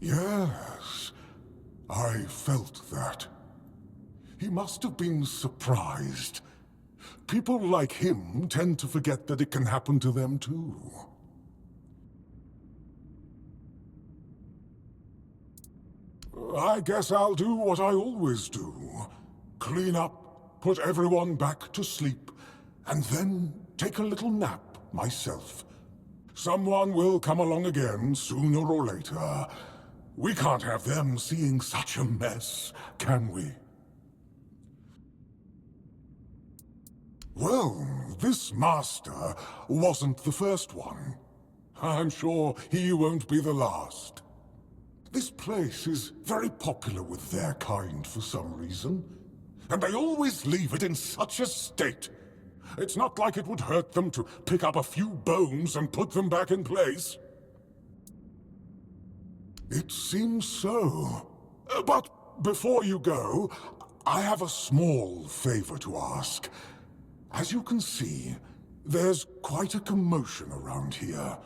Yes, I felt that. He must have been surprised. People like him tend to forget that it can happen to them too. I guess I'll do what I always do. Clean up, put everyone back to sleep, and then take a little nap myself. Someone will come along again sooner or later. We can't have them seeing such a mess, can we? Well, this master wasn't the first one. I'm sure he won't be the last. This place is very popular with their kind for some reason. And they always leave it in such a state. It's not like it would hurt them to pick up a few bones and put them back in place. It seems so. But before you go, I have a small favor to ask. As you can see, there's quite a commotion around here.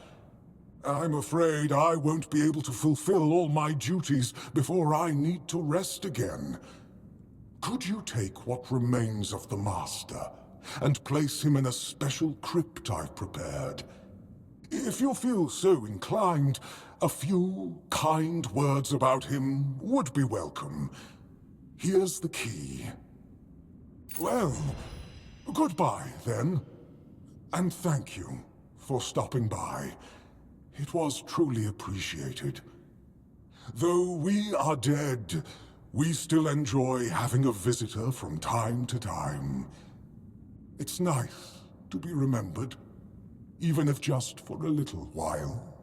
I'm afraid I won't be able to fulfill all my duties before I need to rest again. Could you take what remains of the Master and place him in a special crypt I've prepared? If you feel so inclined, a few kind words about him would be welcome. Here's the key. Well, goodbye then, and thank you for stopping by. It was truly appreciated. Though we are dead, we still enjoy having a visitor from time to time. It's nice to be remembered, even if just for a little while.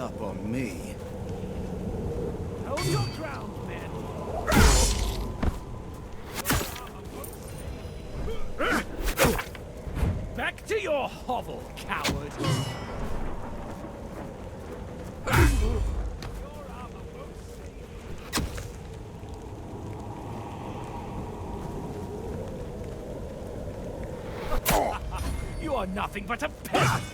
up on me. Hold your ground, men. Back to your hovel, coward. You are nothing but a peasant!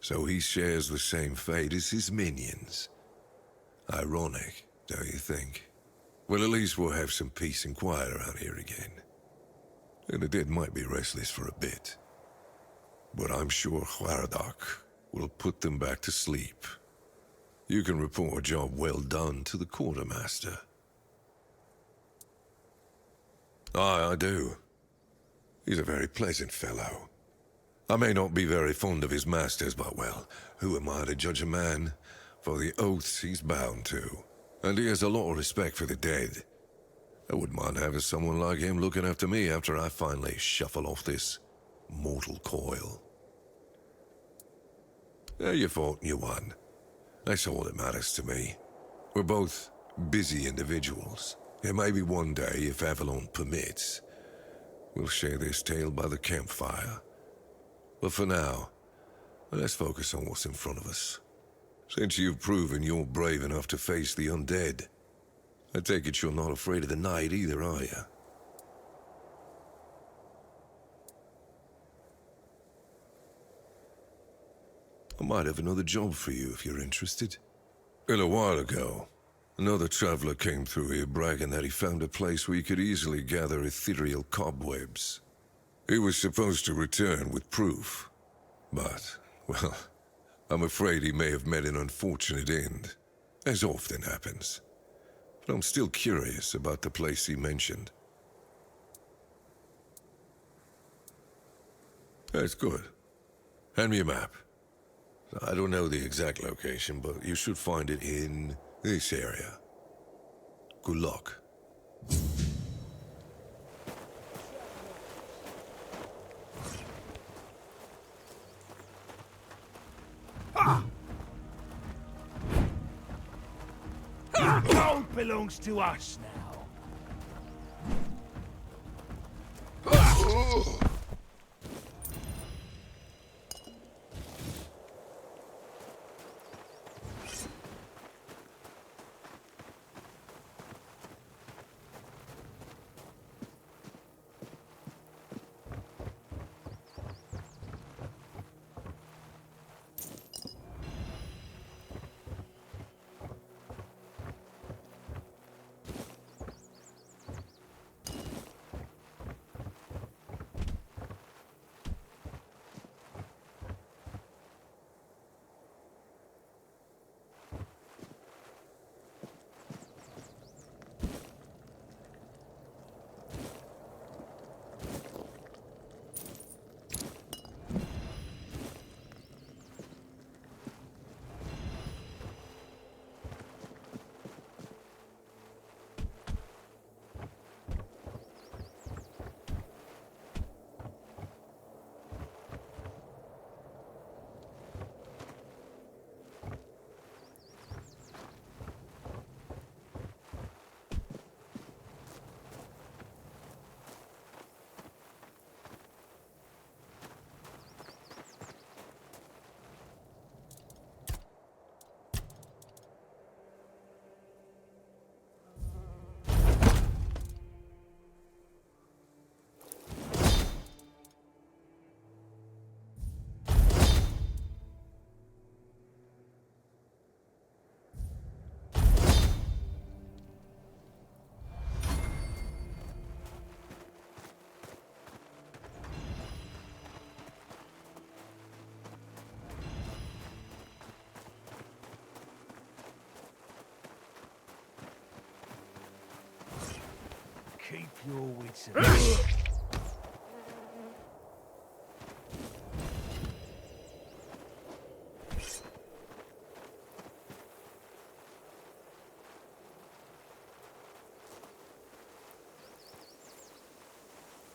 So he shares the same fate as his minions. Ironic, don't you think? Well, at least we'll have some peace and quiet around here again. And the dead might be restless for a bit. But I'm sure Huaradak will put them back to sleep. You can report a job well done to the quartermaster. Aye, I do. He's a very pleasant fellow. I may not be very fond of his masters, but well, who am I to judge a man for the oaths he's bound to? And he has a lot of respect for the dead. I wouldn't mind having someone like him looking after me after I finally shuffle off this mortal coil. You fought and you won. That's all that matters to me. We're both busy individuals. And maybe one day, if Avalon permits, we'll share this tale by the campfire. But for now, let's focus on what's in front of us. Since you've proven you're brave enough to face the undead, I take it you're not afraid of the night either, are you? I might have another job for you if you're interested. A little while ago, another traveler came through here bragging that he found a place where you could easily gather ethereal cobwebs. He was supposed to return with proof, but Well, I'm afraid he may have met an unfortunate end, as often happens. But I'm still curious about the place he mentioned. That's good. Hand me a map. I don't know the exact location, but you should find it in this area. Good luck. Gold belongs to us now. Keep your wits about you.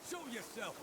Show yourself!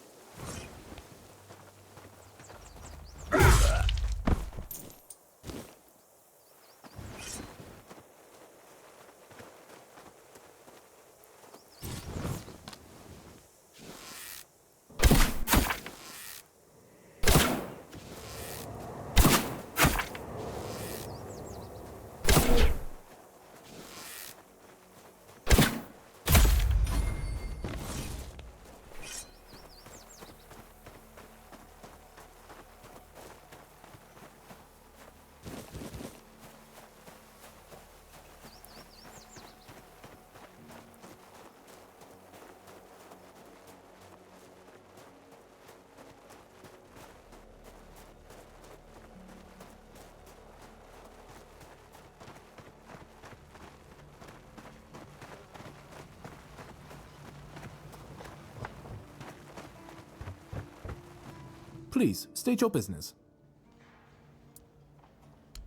Please, state your business.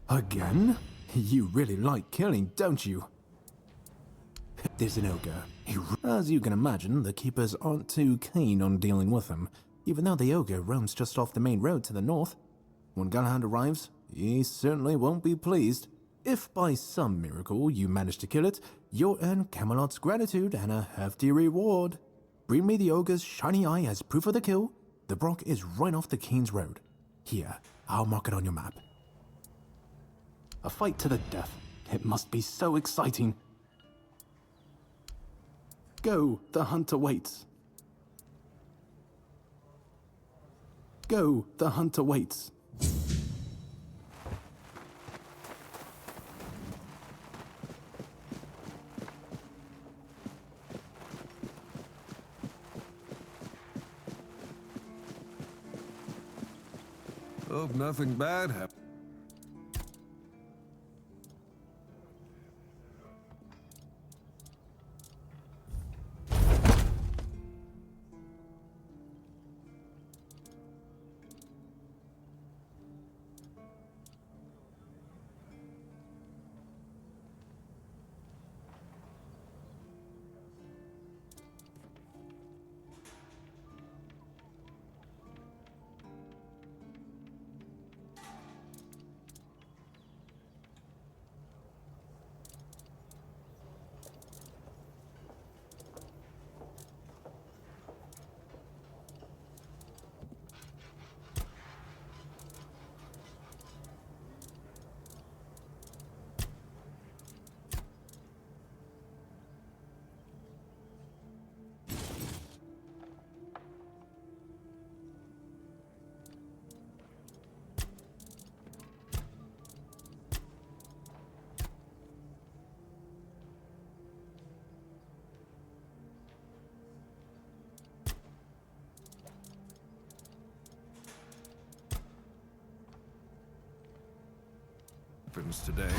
Again? You really like killing, don't you? There's an ogre. As you can imagine, the keepers aren't too keen on dealing with him, even though the ogre roams just off the main road to the north. When Galahad arrives, he certainly won't be pleased. If by some miracle you manage to kill it, you'll earn Camelot's gratitude and a hefty reward. Bring me the ogre's shiny eye as proof of the kill. The Brock is right off the Keen's Road. Here, I'll mark it on your map. A fight to the death. It must be so exciting. Go, the hunter waits. Go, the hunter waits. Hope nothing bad happens. Today.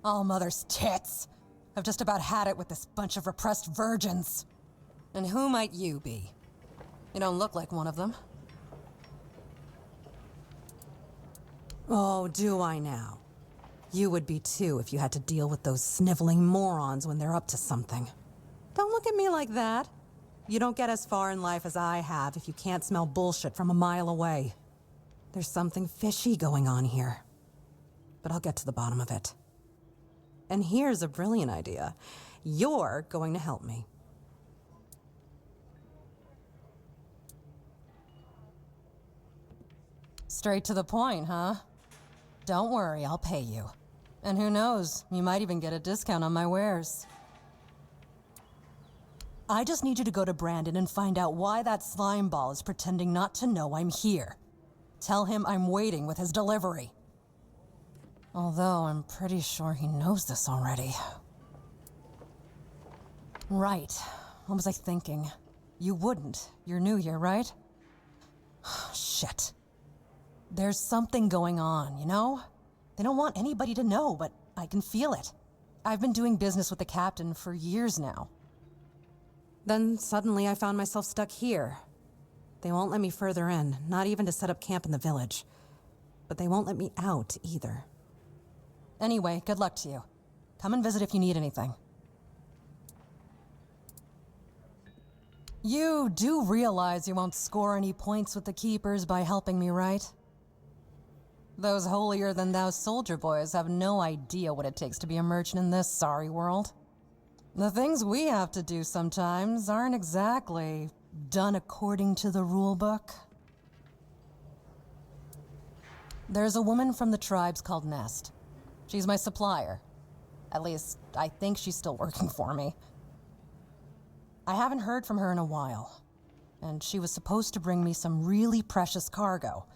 All mother's tits. I've just about had it with this bunch of repressed virgins. And who might you be? You don't look like one of them. Oh, do I now? You would be too if you had to deal with those sniveling morons when they're up to something. Don't look at me like that. You don't get as far in life as I have if you can't smell bullshit from a mile away. There's something fishy going on here. But I'll get to the bottom of it. And here's a brilliant idea. You're going to help me. Straight to the point, huh? Don't worry, I'll pay you. And who knows, you might even get a discount on my wares. I just need you to go to Brandon and find out why that slime ball is pretending not to know I'm here. Tell him I'm waiting with his delivery. Although I'm pretty sure he knows this already. Right. What was I thinking? You wouldn't. You're new here, right? Shit. There's something going on, you know? They don't want anybody to know, but I can feel it. I've been doing business with the captain for years now. Then suddenly I found myself stuck here. They won't let me further in, not even to set up camp in the village. But they won't let me out either. Anyway, good luck to you. Come and visit if you need anything. You do realize you won't score any points with the Keepers by helping me, right? Those holier-than-thou soldier boys have no idea what it takes to be a merchant in this sorry world. The things we have to do sometimes aren't exactly done according to the rulebook. There's a woman from the tribes called Nest. She's my supplier. At least, I think she's still working for me. I haven't heard from her in a while, and she was supposed to bring me some really precious cargo.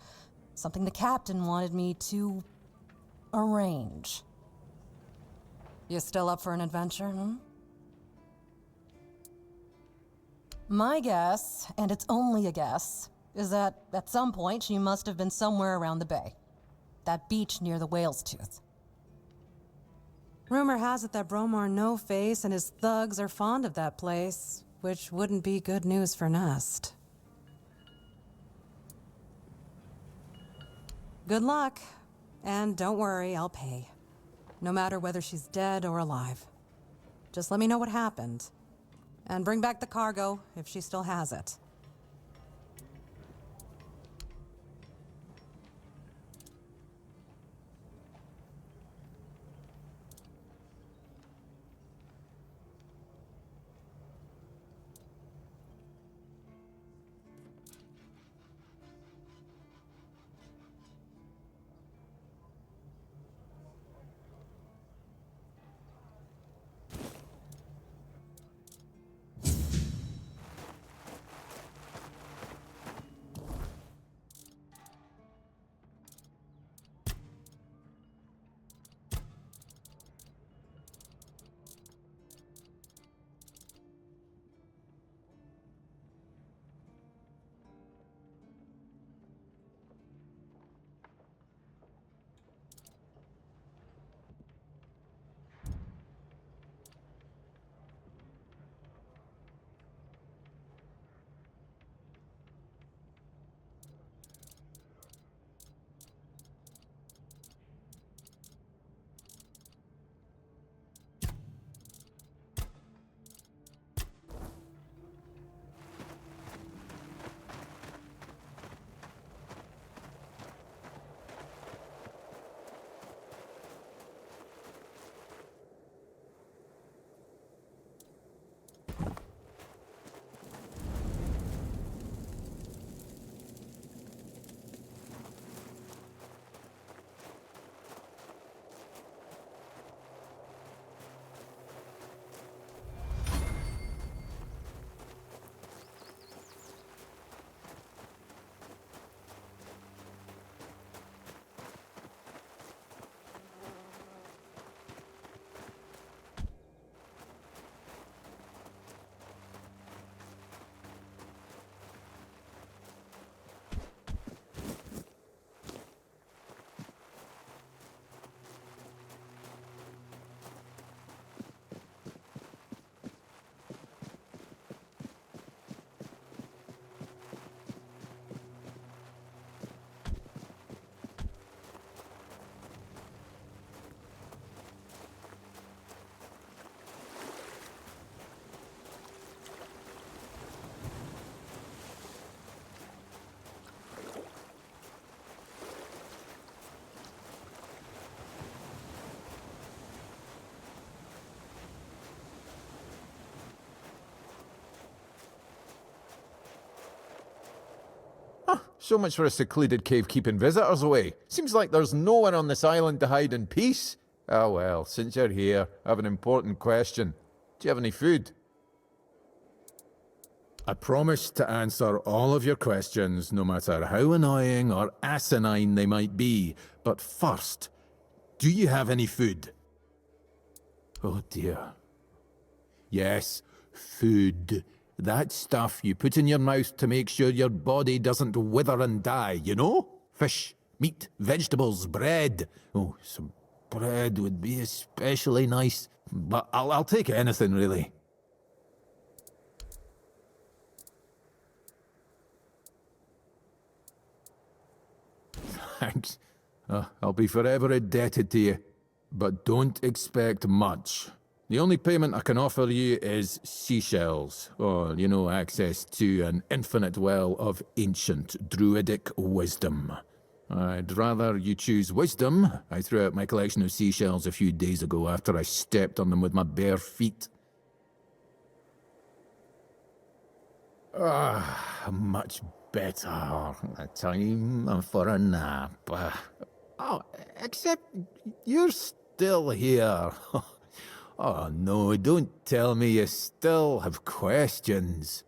Something the captain wanted me to arrange. You still up for an adventure, hmm? My guess, and it's only a guess, is that at some point she must have been somewhere around the bay. That beach near the Whale's Tooth. Rumor has it that Bromar No-Face and his thugs are fond of that place, which wouldn't be good news for Nest. Good luck. And don't worry, I'll pay. No matter whether she's dead or alive. Just let me know what happened. And bring back the cargo, if she still has it. So much for a secluded cave keeping visitors away. Seems like there's no one on this island to hide in peace. Ah well, since you're here, I have an important question. Do you have any food? I promise to answer all of your questions, no matter how annoying or asinine they might be. But first, do you have any food? Oh dear. Yes, food. That stuff you put in your mouth to make sure your body doesn't wither and die, you know? Fish, meat, vegetables, bread. Oh, some bread would be especially nice. But I'll take anything, really. Thanks. I'll be forever indebted to you. But don't expect much. The only payment I can offer you is seashells, or, you know, access to an infinite well of ancient druidic wisdom. I'd rather you choose wisdom. I threw out my collection of seashells a few days ago after I stepped on them with my bare feet. Much better. A time for a nap. Oh, except you're still here. Oh no, don't tell me you still have questions.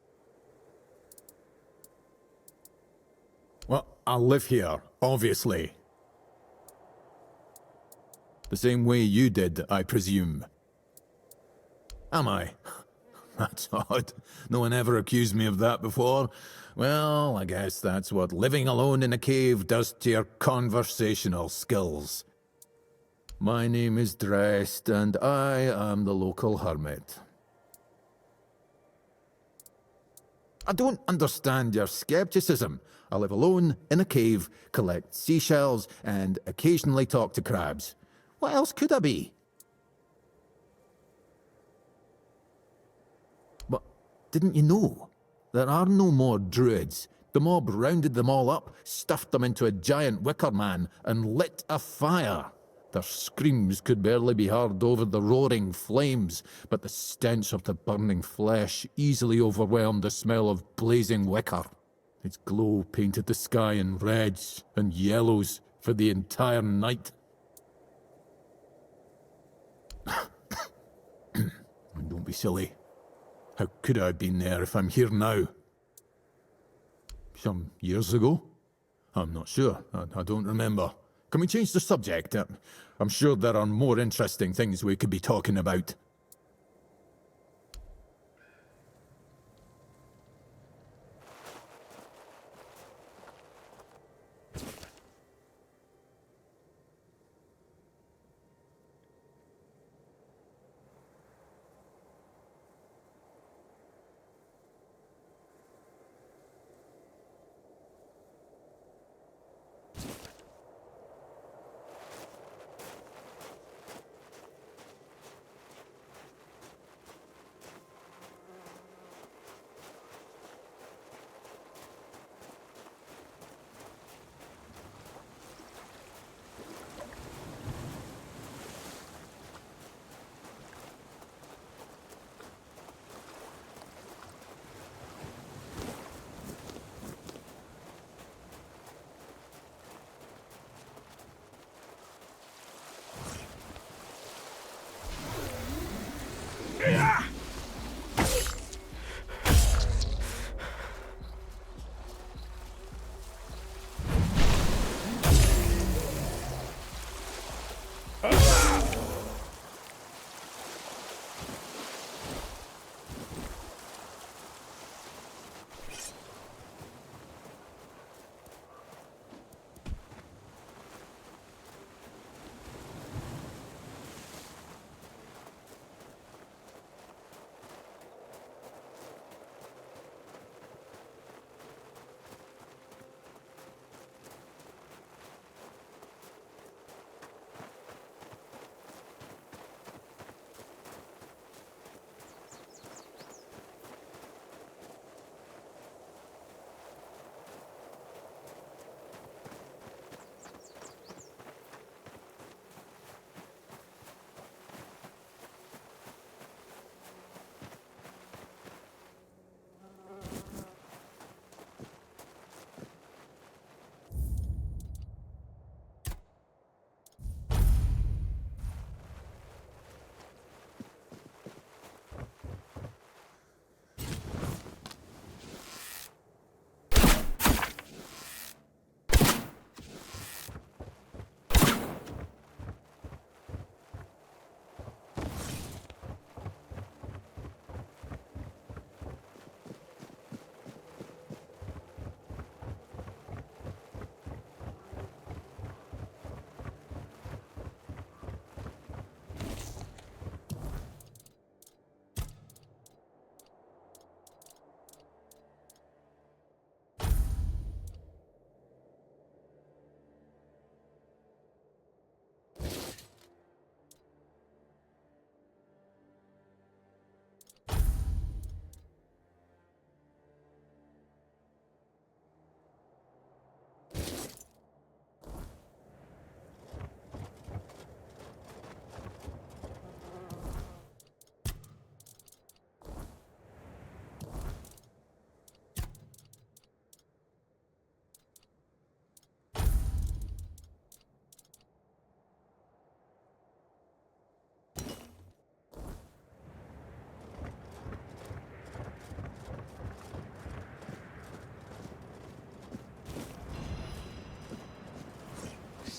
Well, I live here, obviously. The same way you did, I presume. Am I? That's odd. No one ever accused me of that before. Well, I guess that's what living alone in a cave does to your conversational skills. My name is Drest, and I am the local hermit. I don't understand your skepticism. I live alone in a cave, collect seashells, and occasionally talk to crabs. What else could I be? But didn't you know? There are no more druids. The mob rounded them all up, stuffed them into a giant wicker man, and lit a fire. Their screams could barely be heard over the roaring flames, but the stench of the burning flesh easily overwhelmed the smell of blazing wicker. Its glow painted the sky in reds and yellows for the entire night. Don't be silly. How could I have been there if I'm here now? Some years ago? I'm not sure. I don't remember. Can we change the subject? I'm sure there are more interesting things we could be talking about.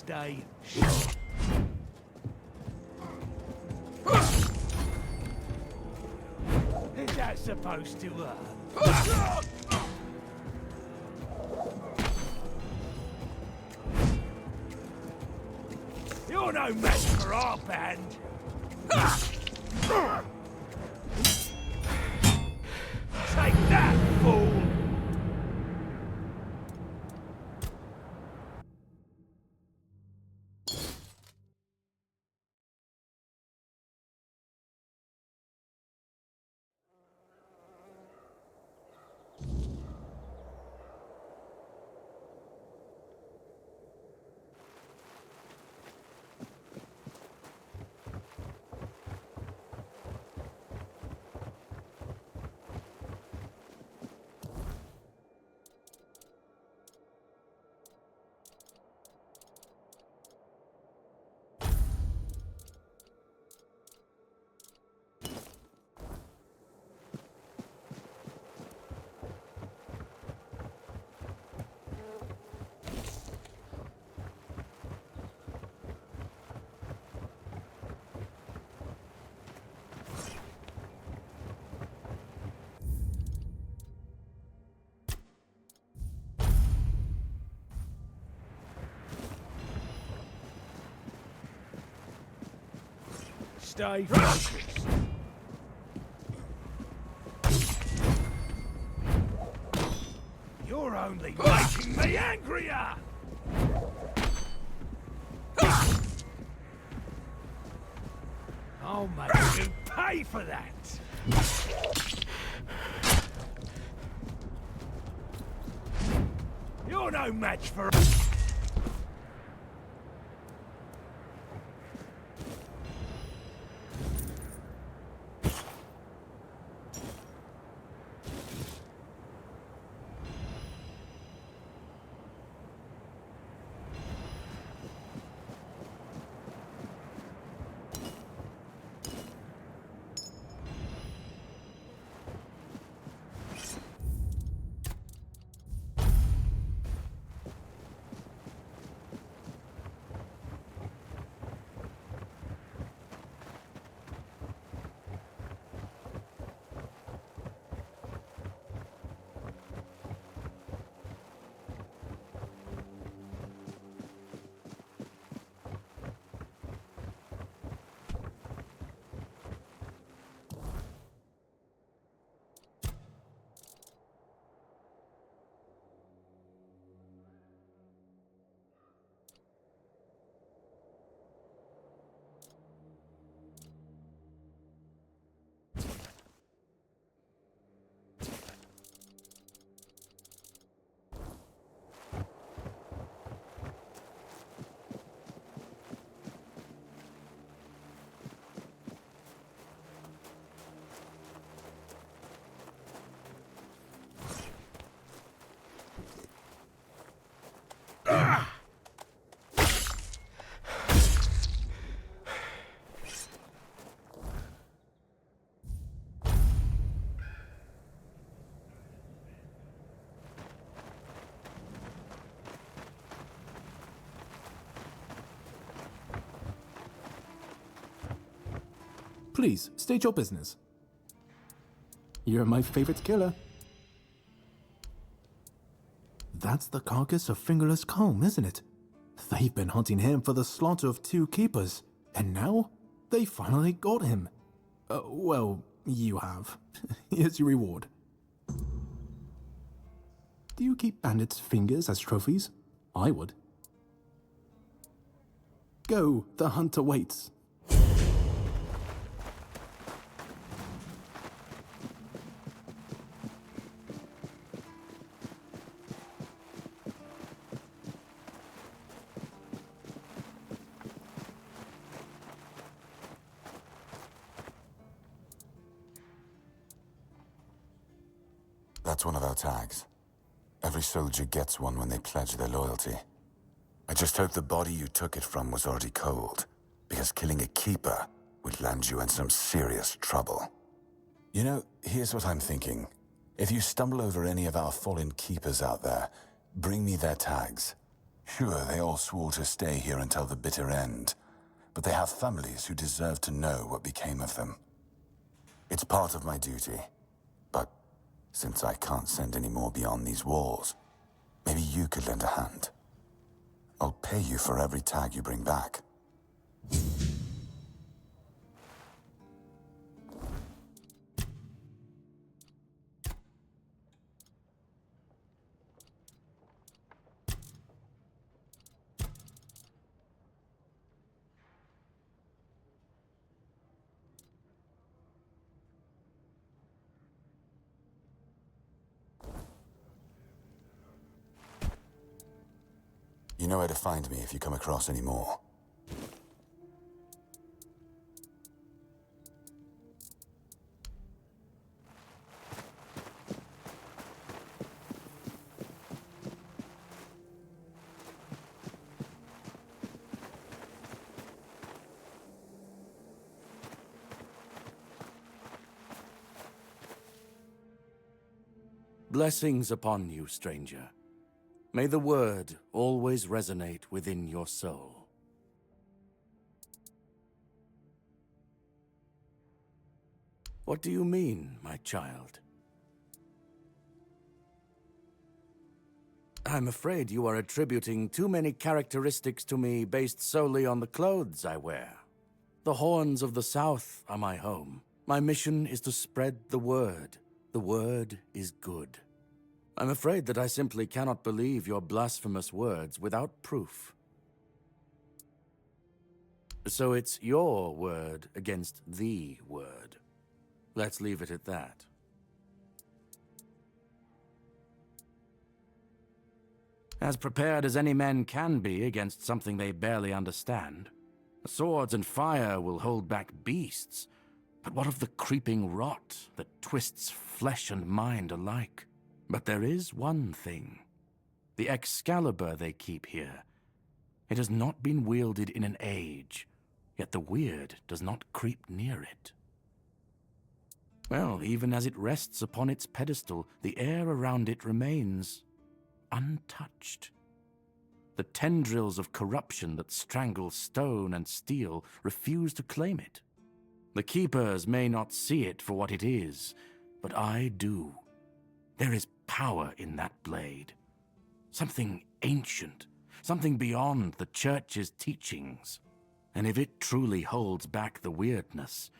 stay shut. Is that supposed to hurt? You're no match for our band. Take that, fool! Stay focused. You're only making me angrier! I'll make you pay for that! You're no match for... Please, state your business. You're my favorite killer. That's the carcass of Fingerless Calm, isn't it? They've been hunting him for the slaughter of 2 keepers, and now they finally got him. Well, you have. Here's your reward. Do you keep bandits' fingers as trophies? I would. Go, the hunter waits. That's one of our tags. Every soldier gets one when they pledge their loyalty. I just hope the body you took it from was already cold, because killing a keeper would land you in some serious trouble. You know, here's what I'm thinking. If you stumble over any of our fallen keepers out there, bring me their tags. Sure, they all swore to stay here until the bitter end, but they have families who deserve to know what became of them. It's part of my duty, but since I can't send any more beyond these walls, maybe you could lend a hand. I'll pay you for every tag you bring back. You know where to find me if you come across any more. Blessings upon you, stranger. May the word always resonate within your soul. What do you mean, my child? I'm afraid you are attributing too many characteristics to me based solely on the clothes I wear. The Horns of the South are my home. My mission is to spread the word. The word is good. I'm afraid that I simply cannot believe your blasphemous words without proof. So it's your word against the word. Let's leave it at that. As prepared as any men can be against something they barely understand. Swords and fire will hold back beasts, but what of the creeping rot that twists flesh and mind alike? But there is one thing. The Excalibur they keep here. It has not been wielded in an age, yet the weird does not creep near it. Well, even as it rests upon its pedestal, the air around it remains untouched. The tendrils of corruption that strangle stone and steel refuse to claim it. The Keepers may not see it for what it is, but I do. There is power in that blade. Something ancient, something beyond the Church's teachings. And if it truly holds back the weirdness,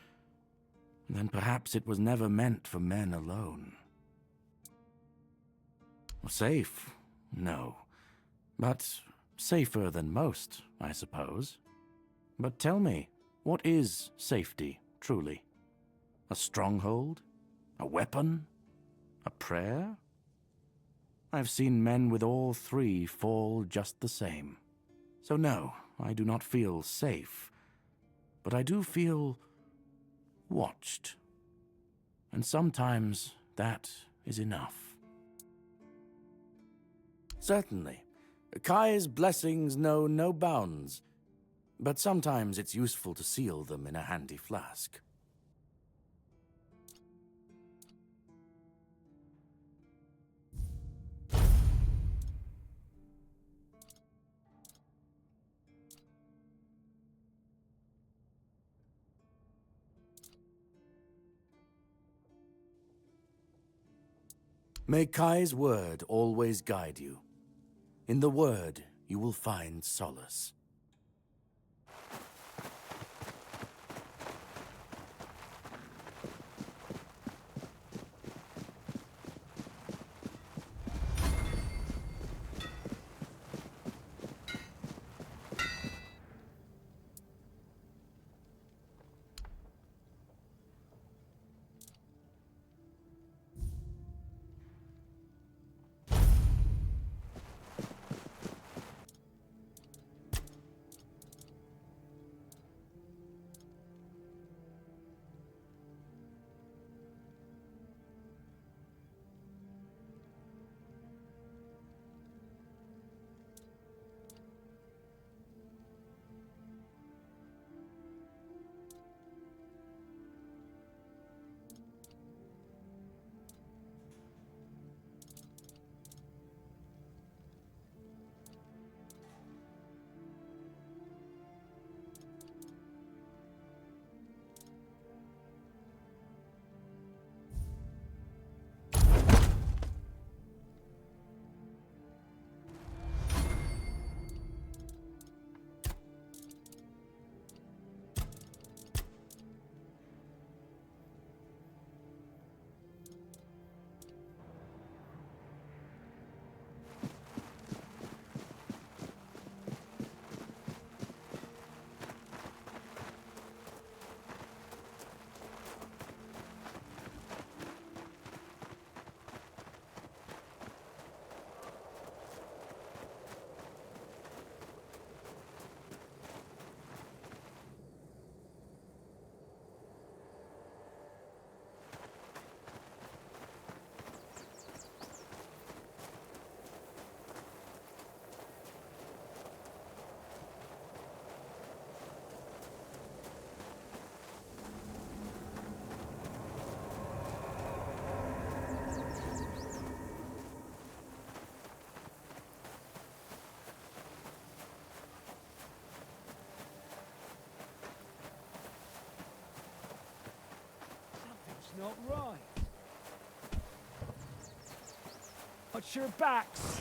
then perhaps it was never meant for men alone. Safe? No. But safer than most, I suppose. But tell me, what is safety, truly? A stronghold? A weapon? A prayer? I've seen men with all three fall just the same. So no, I do not feel safe. But I do feel watched. And sometimes that is enough. Certainly. Kai's blessings know no bounds, but sometimes it's useful to seal them in a handy flask. May Kai's word always guide you. In the word, you will find solace. not right. Watch your backs.